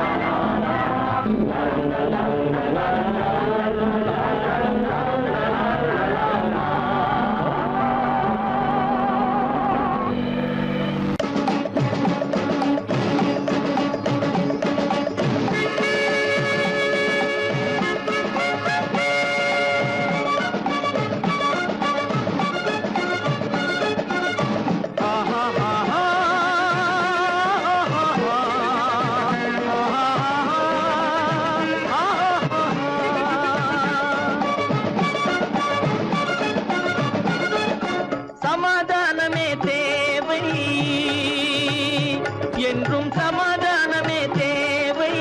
சமாதானமே தேவை என்றும் சமாதானமே தேவை.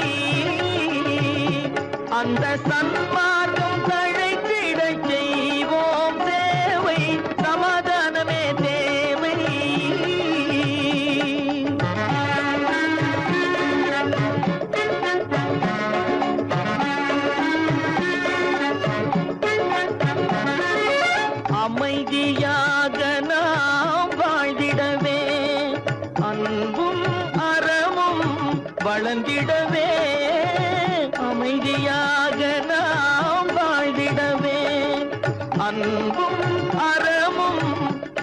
அந்த சன்மார்க்கம் தழைத்திட செய்வோம் சேவை. சமாதானமே தேவை. அமைதியாக நாம் வாழ்ந்திடவே, அன்பும் அறமும் வளர்ந்திடவே. அமைதியாக நாம் வாழ்ந்திடவே, அன்பும் அறமும்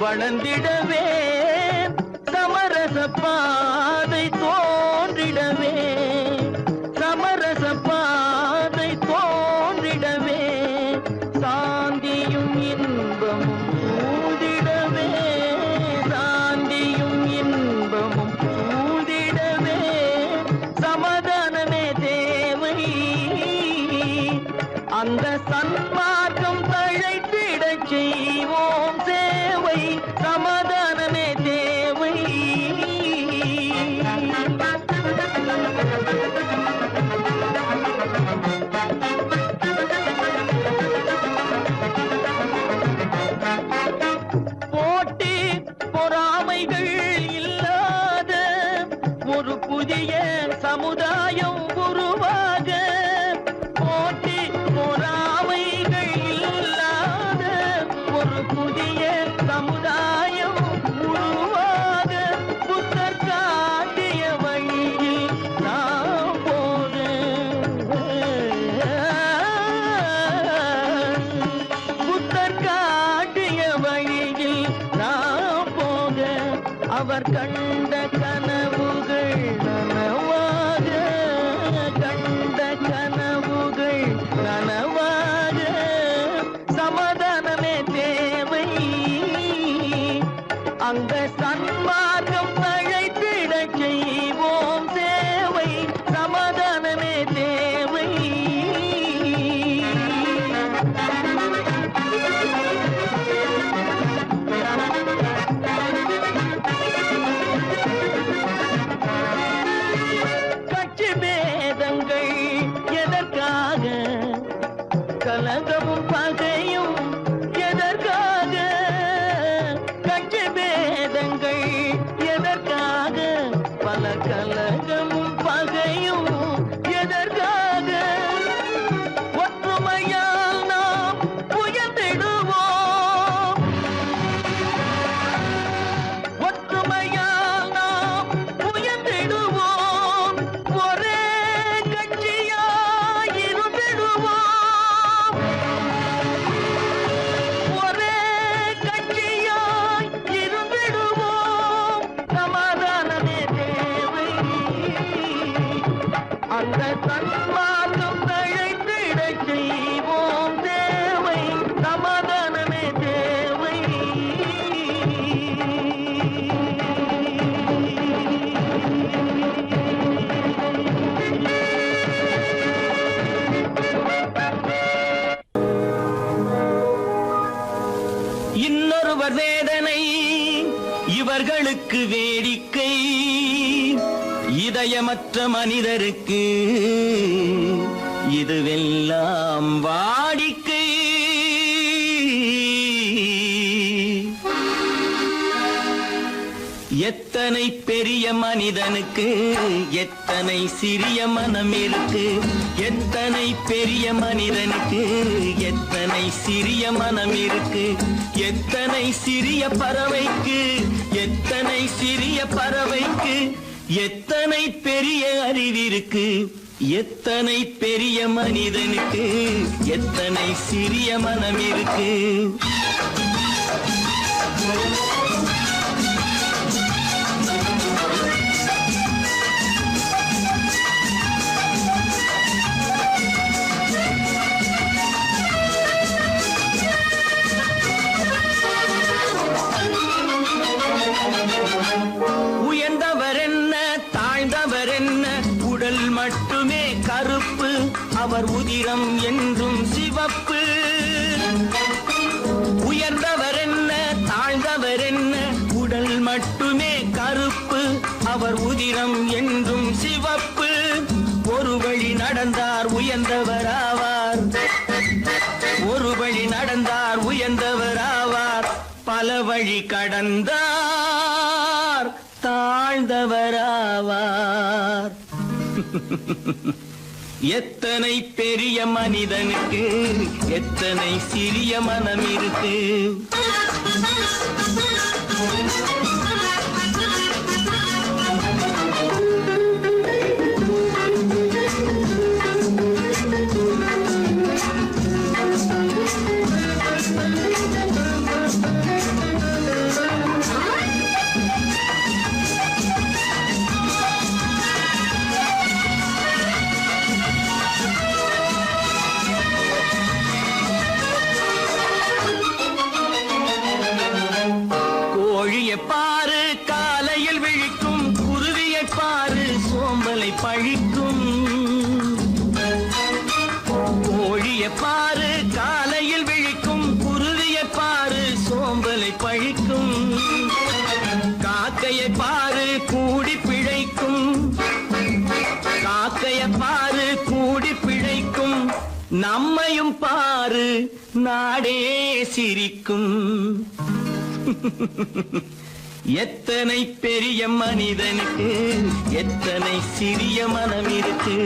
வளர்ந்திடவே. சமரச பாதை தோன்றிடவே, சமரச பாதை தோன்றிடவே. சாந்தியும் இன்பமும் சூழ்ந்திடவே, சாந்தியும் இன்பமும் சூழ்ந்திடவே. சமாதானமே தேவை. அந்த சன்மார்க்கம் தழைத்திட செய்வோம் சேவை. சமாதானமே தேவை. போட்டி பொறாமைகள் இல்லாத ஒரு புதிய சமுதாயம் உருவாக. போட்டி பொறாமைகள் இல்லாத ஒரு புதிய சமுதாயம் உருவாக. புத்தர் காட்டிய வழியில் நாம் போக, புத்தர் காட்டிய வழியில் நாம் போக. அவர் கண்ட கனவுகள் நனவாக, கண்ட கனவுகள் நனவாக. சமாதானமே தேவை. அந்த சன்மார்க்கம் தழைத்திட செய்வோம் சேவை. சமாதானமே தேவை. கட்சி பேதங்கள் எதற்காக, கலகமும் பகையும் எதற்காக. கட்சி பேதங்கள் எதற்காக, பல கலகமும் பகையும் எதற்காக. ஒற்றுமையால் நாம் உயர்ந்திடுவோம், ஒற்றுமையால் நாம் உயர்ந்திடுவோம். ஒரே கட்சியாய் இருந்திடுவோம், ஒரே கட்சியாய் இருந்திடுவோம். சமாதானமே தேவை. அந்த சன்மார்க்கம் தழைத்திட செய்வோம் தேவை. சமாதானமே தேவை. இன்னொருவர் வேதனை இவர்களுக்கு வேடிக்கை. இதயமற்ற மனிதருக்கு இதுவெல்லாம் வாடிக்கை. எத்தனை பெரிய மனிதனுக்கு எத்தனை சிறிய மனம் இருக்கு. எத்தனை பெரிய மனிதனுக்கு எத்தனை சிறிய மனம் இருக்கு. எத்தனை சிறிய பறவைக்கு எத்தனை சிறிய பறவைக்கு எத்தனை பெரிய அறிவிருக்கு. எத்தனை பெரிய மனிதனுக்கு எத்தனை சிறிய மனம் இருக்கு. உயர்ந்தவர் என்ன தாழ்ந்தவர் என்ன உடல் மட்டுமே கருப்பு அவர் உதிரம் என்றும் சிவப்பு. உயர்ந்தவர் என்ன தாழ்ந்தவர் என்ன உடல் மட்டுமே கருப்பு அவர் உதிரம் என்றும் சிவப்பு. ஒரு வழி நடந்தார் உயர்ந்தவராவார். ஒரு வழி நடந்தார் உயர்ந்தவராவார். பல வழி கடந்தார் தாழ்ந்தவராவார். எத்தனை பெரிய மனிதனுக்கு எத்தனை சிறிய மனம் இருக்கு. பாரு காலையில் விழிக்கும் குருவியை பாரு சோம்பலை பழிக்கும். கோழியை பாரு காலையில் விழிக்கும் குருவியை பாரு சோம்பலை பழிக்கும். காக்கையை பாரு கூடி பிழைக்கும். காக்கையை பாரு கூடி பிழைக்கும். நம்மையும் பாரு நாடே சிரிக்கும். எத்தனை பெரிய மனிதனுக்கு எத்தனை சிறிய மனம் இருக்கு.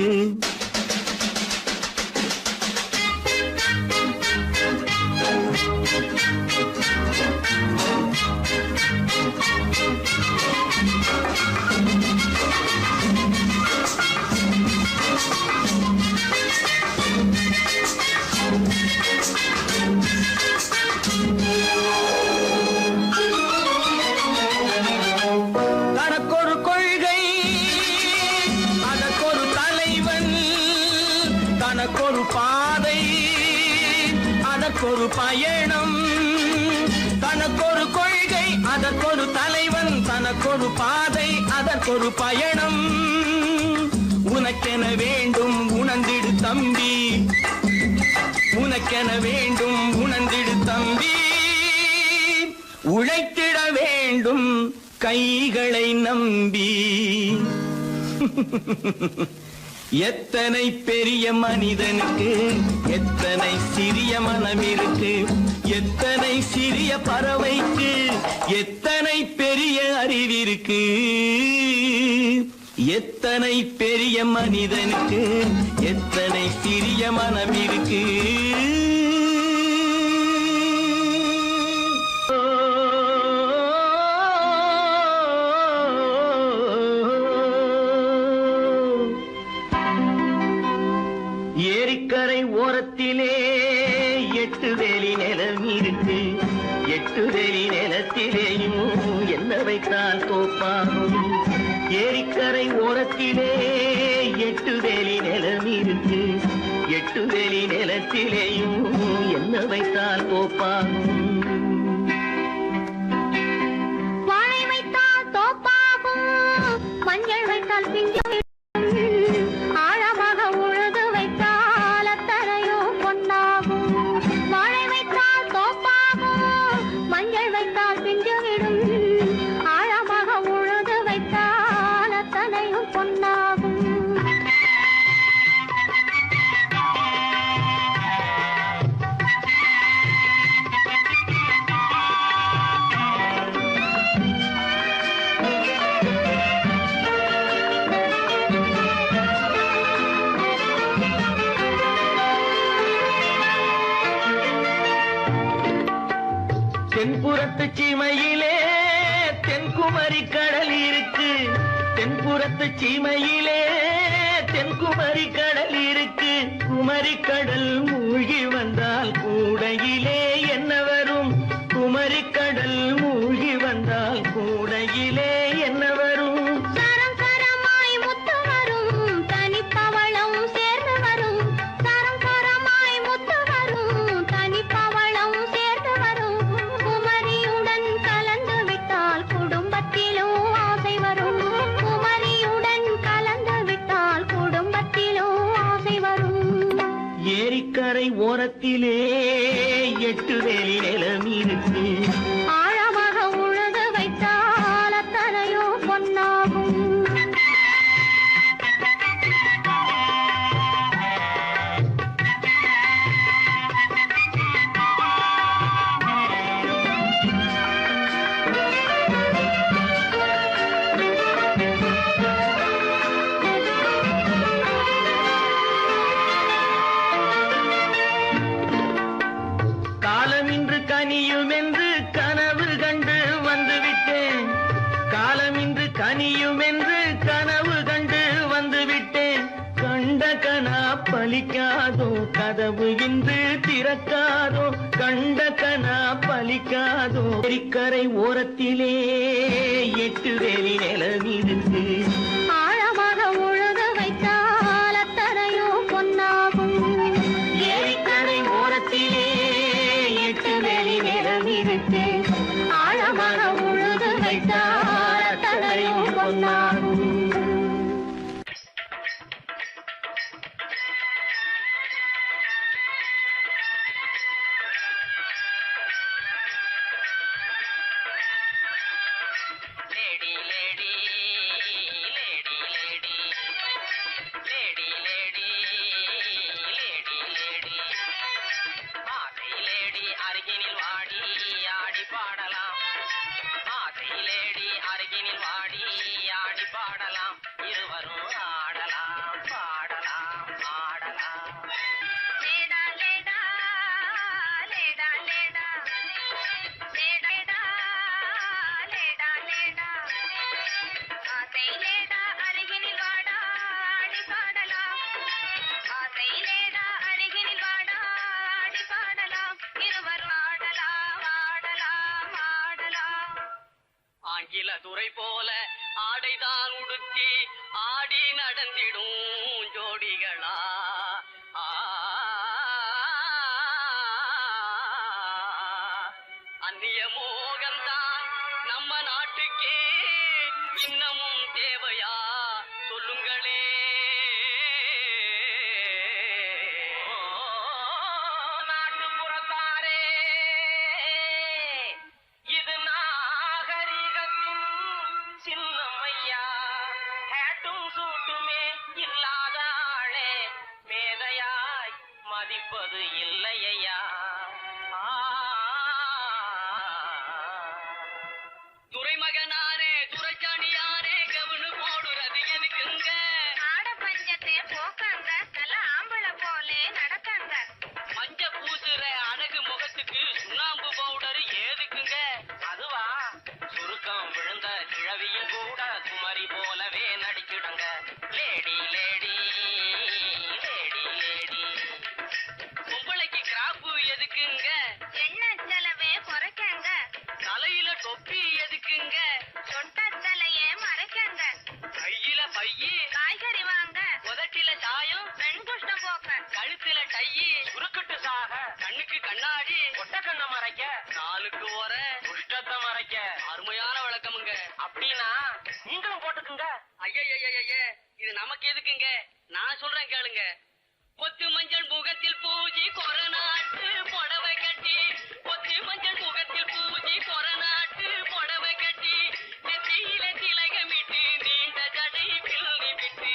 தனக்கொரு கொள்கை அதற்கொரு தலைவன். தனக்கொரு பாதை அதற்கொரு பயணம். தனக்கொரு கொள்கை அதற்கொரு தலைவன். தனக்கொரு பாதை அதற்கொரு பயணம். உனக்கென வேண்டும் உணர்ந்திடு தம்பி. உனக்கென வேண்டும் உணர்ந்திடு தம்பி. உழைத்திட வேண்டும் கைகளை நம்பி. எத்தனை பெரிய மனிதனுக்கு எத்தனை சிறிய மனம் இருக்கு. எத்தனை சிறிய பறவைக்கு எத்தனை பெரிய அறிவிருக்கு. எத்தனை பெரிய மனிதனுக்கு எத்தனை சிறிய மனம் இருக்கு. ஏரிக்கரை ஓரத்திலே 8 வேலி நிலம் இருக்கு. 8 வேலி நிலத்திலேயும் என்ன வைத்தால் தோப்பாகும். ஏரிக்கரை ஓரத்திலே 8 வேலி நிலம் இருக்கு. 8 வேலி நிலத்திலேயும் என்ன வைத்தால் தோப்பாகும். வாழை வைத்தால் தோப்பாகும். மஞ்சள் வைத்தால் பிஞ்சு. ஆழமாக உழுது வைத்தால் அத்தனையோ பொன்னாகும். வாழை வைத்தால் தோப்பாகும். மஞ்சள் வைத்தால் பிஞ்சுவிடும். ஆழமாக உழுது வைத்தால் அத்தனையும் பொன்னாகும். தென்குமரி கடல் இருக்கு தென்புறத்து சீமையிலே தென்குமரி கடல் இருக்கு குமரி கடல் மூழ்கி வந்தால் கூடையிலே என்ன வரும் குமரி கடல் மூழ்கி வந்தால் கூடையிலே என்ன வரும் சரம் சரமாய் முத்து வரும் தனிப்பவளம் சேர்ந்து வரும் சரம் சரமாய் முத்து வரும் தனிப்பவளம் சேர்ந்து வரும் குமரியுடன் கலந்து விட்டால் குடும்பத்திலும் ஆசை வரும் குமரியுடன் கலந்து விட்டால் குடும்பத்திலும் ஆசை வரும் ஏரிக்கரை ஓரத்திலே 8 வேலி நிலம் இருக்கு ஆழமாக உழுது வைத்தால் அத்தனையோ பொன்னாகும் காலம் இன்று கனியும் என்று கனவு கண்டு வந்துவிட்டேன் காலம் இன்று கனியும் என்று கனவு கண்டு வந்துவிட்டேன் கண்ட கனா பலிக்காதோ கதவு இன்று திறக்காதோ கண்ட கனா பலிக்காதோ ஏரிக்கரை ஓரத்திலே 8 வேலி நிலம் இருக்கு ஆழமாக உழுது வைத்தால் அத்தனையோ பொன்னாகும் ஏரிக்கரை ஓரத்திலே 8 வேலி நிலம் இருக்கு ஆழமாக உழுது வைத்தால் அத்தனையோ பொன்னாகும் lady lady lady lady lady lady lady lady ஆசை லேடி அருகினில் வாடி ஆடி பாடலாம் ஆசை லேடி அருகினில் வாடி ஆடி பாடலாம் இருவரும் ஆடலாம் பாடலாம் ஆடலாம் லேடா லேடா லேடா லேடா லேடா லேடா லேடா ஆசை லேடா அருகினில் வாடா ஆடி பாடலாம் ஆசை லேடா அருகினில் வாடா ஆடி பாடலாம் இருவரும் ஆடலாம் ஆடலாம் ஆடலாம் ஆங்கில துறை போல ஆடைதான் உடுத்தி ஆடி நடந்திடும் ஜோடிகளா அந்நிய மோகம்தான் நம்ம நாட்டுக்கே இன்னமும் தேவையா சொல்லுங்களே நாட்டுப்புறத்தாரே இது நாகரிகத்தின் சின்னமையா ஹேட்டும் சூட்டுமே இல்லாத ஆளே மேதையாய் மதிப்பது இல்லையா துறைமகனாரே துரைச்சாணியாரே கவனு போடுறது எதுக்குங்க ஆட பஞ்சத்தை போக்காங்க நல்ல ஆம்பளை போலே நடக்காங்க மஞ்ச பூசுற அழகு முகத்துக்கு சுண்ணாம்பு பவுடர் ஏதுக்குங்க அதுவா சுருக்கம் விழுந்த கிழவியும் கூட குமரி போலவே நடிச்சிடுங்க லேடி லேடி லேடி லேடி பொம்பளைக்கு கிராப்பு எதுக்குங்க எண்ணெய் செலவே குறைக்கங்க தலையில தொப்பி எதுக்குங்க சொட்ட தலையே மறைக்கங்க கையில பையி காய்கறி வாங்க உதட்டில சாயம் பெண் குஷ்டம் போக்க கழுத்துல டையி சுருக்கிட்டு சாக கண்ணுக்கு கண்ணாடி ஒட்ட கண்ண மறைக்க நாளுக்கு ஒர குஷ்டத்தை மறைக்க அருமையான விளக்கமுங்க அப்படின்னா நீங்களும் போட்டுக்குங்க ஐய இது நமக்கு எதுக்குங்க நான் சொல்றேன் கேளுங்க கொத்து மஞ்சள் முகத்தில் பூஜி கொரநாட்டு புடவை கட்டி கொத்து மஞ்சள் முகத்தில் பூஜி கொரநாட்டு புடவை கட்டி நெத்தியில திலகமிட்டு நீண்ட ஜடை பிள்ளி விட்டு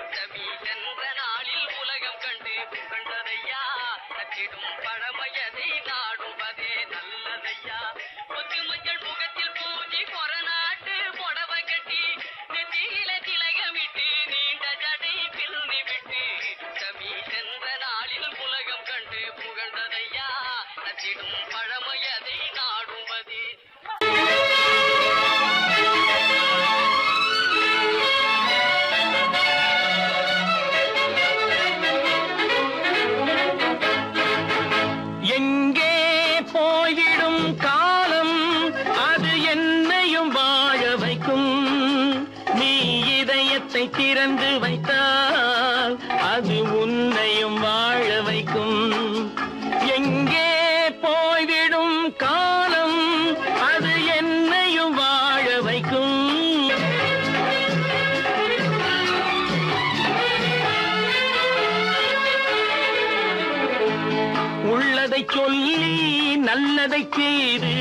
உத்தமி சென்ற நாளில் உலகம் கண்டு கண்டதையா நச்சிடும் பழமையதை நாடுவதே நல்லதையா கொத்து மஞ்சள் முகத்தில் பூஜி கொரநாட்டு புடவை கட்டி நெத்தியில திலகமிட்டு நீண்ட ஜடை பிள்ளி விட்டு உத்தமி சென்ற நாளில் உலகம் கண்டு புகழ்ந்ததையா நச்சிடும் பழமையதை நாடு திறந்து வைத்தால் அது உன்னையும் வாழ வைக்கும். எங்கே போய்விடும் காலம் அது என்னையும் வாழ வைக்கும். உள்ளதை சொல்லி நல்லதை செய்து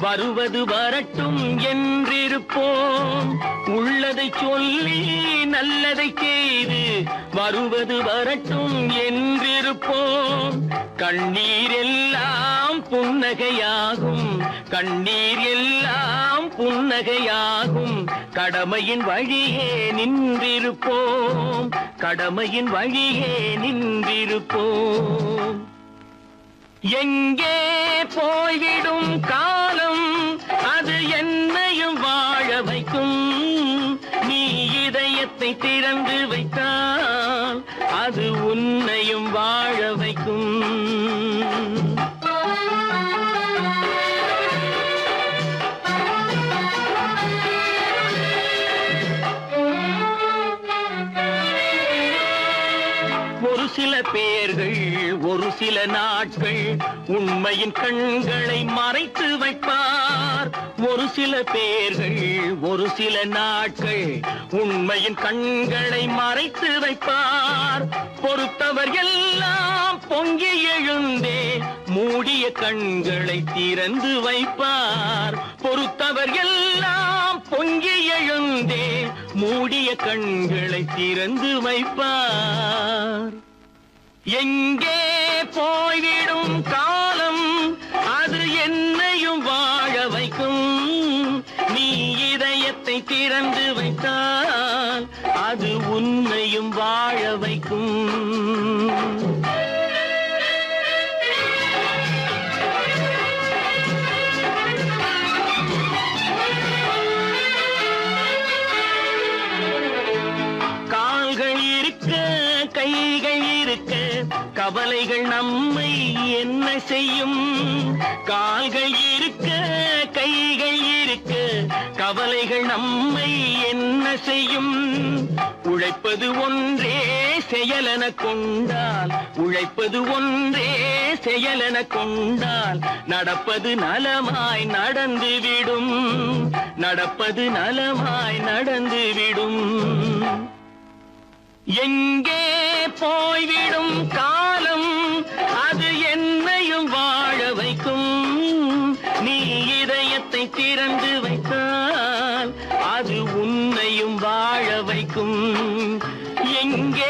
வருவது வரட்டும் என்றிருப்போம். உள்ளதை சொல்லி நல்லதை செய்து வருவது வரட்டும் என்றிருப்போம். கண்ணீர் எல்லாம் புன்னகையாகும், கண்ணீர் எல்லாம் புன்னகையாகும். கடமையின் வழியே நின்றிருப்போம், கடமையின் வழியே நின்றிருப்போம். எங்கே போய்விடும் காலம் அது என்னையும் வாழ வைக்கும். நீ இதயத்தை திறந்து வைத்தால் அது உன்னையும் வாழ வைக்கும். ஒரு சில பேர்கள் ஒரு சில நாட்கள் உண்மையின் கண்களை மறைத்து வைப்பார். ஒரு சில பேர்கள் ஒரு சில நாட்கள் உண்மையின் கண்களை மறைத்து வைப்பார். பொறுத்தவர் எல்லாம் பொங்கி எழுந்தே மூடிய கண்களை திறந்து வைப்பார். பொறுத்தவர் எல்லாம் பொங்கி எழுந்தே மூடிய கண்களை திறந்து வைப்பார். எங்கே போய்விடும் காலம் அது என்னையும் வாழ வைக்கும். நீ இதயத்தை திறந்து வைத்தால் அது உன்னையும் வாழ வைக்கும். கால்கள் இருக்க கைகள் இருக்க கவலைகள் நம்மை என்ன செய்யும். கால்கள் இருக்க கைகள் இருக்க கவலைகள் நம்மை என்ன செய்யும். உழைப்பது ஒன்றே செயலென கொண்டால், உழைப்பது ஒன்றே செயலென கொண்டால் நடப்பது நலமாய் நடந்துவிடும், நடப்பது நலமாய் நடந்துவிடும். எங்கே போய்விடும் காலம் அது என்னையும் வாழ வைக்கும். நீ இதயத்தை திறந்து வைத்தால் அது உன்னையும் வாழ வைக்கும். எங்கே